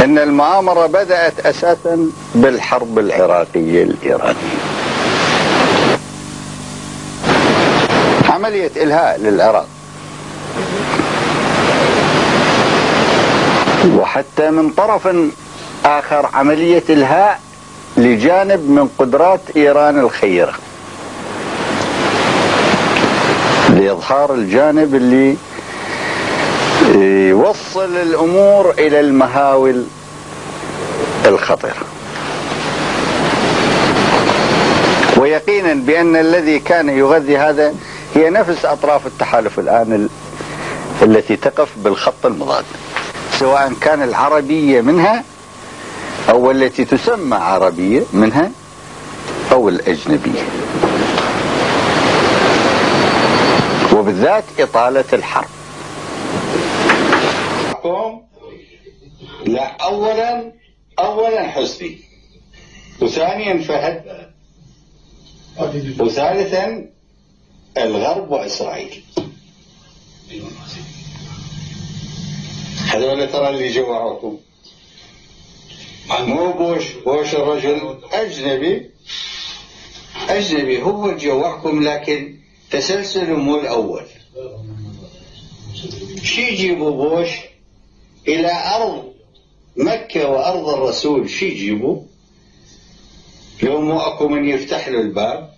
أن المؤامرة بدأت أساسا بالحرب العراقية الإيرانية، عملية إلهاء للعراق، وحتى من طرف آخر عملية إلهاء لجانب من قدرات إيران الخيرة، لإظهار الجانب اللي يوصل الأمور إلى المهاول الخطيرة. ويقينا بأن الذي كان يغذي هذا هي نفس أطراف التحالف الآن التي تقف بالخط المضاد، سواء كان العربية منها أو التي تسمى عربية منها أو الأجنبية، وبالذات إطالة الحرب. لا، أولا حسني، وثانيا فهد، وثالثا الغرب وإسرائيل. هذول ترى اللي جوعوكم، مو بوش الرجل أجنبي هو اللي جوعكم، لكن تسلسل مو الأول. شي يجيبوا بوش إلى أرض مكة وأرض الرسول؟ شي يجيبوا؟ لو مو أكو من يفتح له الباب؟